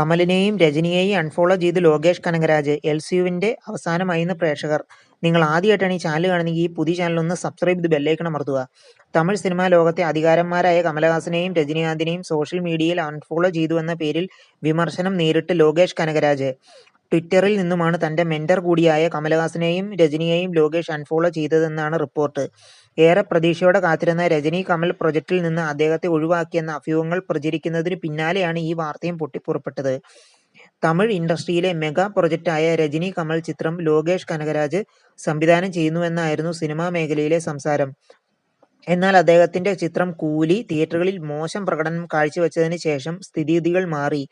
കമലിനെയും രജനിയെയും unfollow ചെയ്ത് ലോകേഷ് കനകരാജ്. എൽസിയുവിന്റെ അവസാനമായിന്ന് പ്രേക്ഷകർ. നിങ്ങൾ ആദ്യമായിട്ടാണ് ഈ ചാനൽ കാണുന്നെങ്കിൽ ഈ പുതിയ ചാനൽ ഒന്ന് സബ്സ്ക്രൈബ് ചെയ്ത് ബെല്ലൈക്കൺ അമർത്തുക. തമിഴ് സിനിമാ ലോകത്തെ അധികാരന്മാരായ കമലഹാസനെയും രജനീകാന്തിനെയും സോഷ്യൽ മീഡിയയിൽ അൺഫോളോ ചെയ്തുവെന്ന പേരിൽ വിമർശനം നേരിട്ട് ലോകേഷ് കനകരാജ്. ട്വിറ്ററിൽ നിന്നുമാണ് തന്റെ മെന്റർ കൂടിയായ കമലഹാസനെയും രജനിയെയും ലോകേഷ് അൺഫോളോ ചെയ്തതെന്നാണ് റിപ്പോർട്ട്. ഏറെ പ്രതീക്ഷയോടെ കാത്തിരുന്ന രജനി കമൽ പ്രൊജക്ടിൽ നിന്ന് അദ്ദേഹത്തെ ഒഴിവാക്കിയെന്ന അഭ്യൂഹങ്ങൾ പ്രചരിക്കുന്നതിന് പിന്നാലെയാണ് ഈ വാർത്തയും പൊട്ടിപ്പുറപ്പെട്ടത്. തമിഴ് ഇൻഡസ്ട്രിയിലെ മെഗാ പ്രൊജക്റ്റായ രജനി കമൽ ചിത്രം ലോകേഷ് കനകരാജ് സംവിധാനം ചെയ്യുന്നുവെന്നായിരുന്നു സിനിമാ മേഖലയിലെ സംസാരം. എന്നാൽ അദ്ദേഹത്തിന്റെ ചിത്രം കൂലി തിയേറ്ററുകളിൽ മോശം പ്രകടനം കാഴ്ചവെച്ചതിന് ശേഷം സ്ഥിതിഗതികൾ മാറി.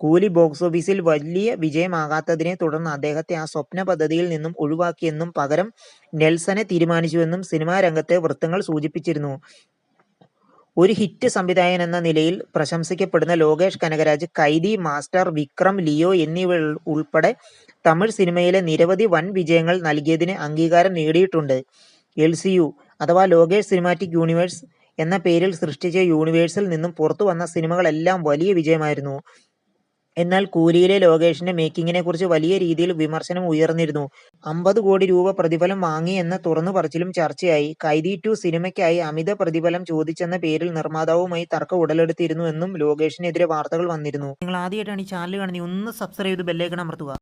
കൂലി ബോക്സ് ഓഫീസിൽ വലിയ വിജയമാകാത്തതിനെ തുടർന്ന് അദ്ദേഹത്തെ ആ സ്വപ്ന പദ്ധതിയിൽ നിന്നും ഒഴിവാക്കിയെന്നും പകരം നെൽസനെ തീരുമാനിച്ചുവെന്നും സിനിമാ രംഗത്തെ വൃത്തങ്ങൾ സൂചിപ്പിച്ചിരുന്നു. ഒരു ഹിറ്റ് സംവിധായകൻ എന്ന നിലയിൽ പ്രശംസിക്കപ്പെടുന്ന ലോകേഷ് കനകരാജ് കൈദി, മാസ്റ്റർ, വിക്രം, ലിയോ എന്നിവ ഉൾപ്പെടെ തമിഴ് സിനിമയിലെ നിരവധി വൻ വിജയങ്ങൾ നൽകിയതിന് അംഗീകാരം നേടിയിട്ടുണ്ട്. എൽസിയു അഥവാ ലോകേഷ് സിനിമാറ്റിക് യൂണിവേഴ്സ് എന്ന പേരിൽ സൃഷ്ടിച്ച യൂണിവേഴ്സിൽ നിന്നും പുറത്തു വന്ന സിനിമകളെല്ലാം വലിയ വിജയമായിരുന്നു. എന്നാൽ കൂലിയിലെ ലോകേഷിന്റെ മേക്കിങ്ങിനെക്കുറിച്ച് വലിയ രീതിയിൽ വിമർശനം ഉയർന്നിരുന്നു. 50 കോടി രൂപ പ്രതിഫലം വാങ്ങി എന്ന തുറന്നുപറച്ചിലും ചർച്ചയായി. കൈദി 2 സിനിമയ്ക്കായി അമിത പ്രതിഫലം ചോദിച്ചെന്ന പേരിൽ നിർമ്മാതാവുമായി തർക്കം ഉടലെടുത്തിരുന്നു എന്നും ലോകേഷിനെതിരെ വാർത്തകൾ വന്നിരുന്നു. നിങ്ങൾ ആദ്യമായിട്ടാണ് ഈ ചാനൽ കാണുന്നത്, ഒന്ന് സബ്സ്ക്രൈബ് ചെയ്ത് ബെല്ലൈക്കൺ അമർത്തുക.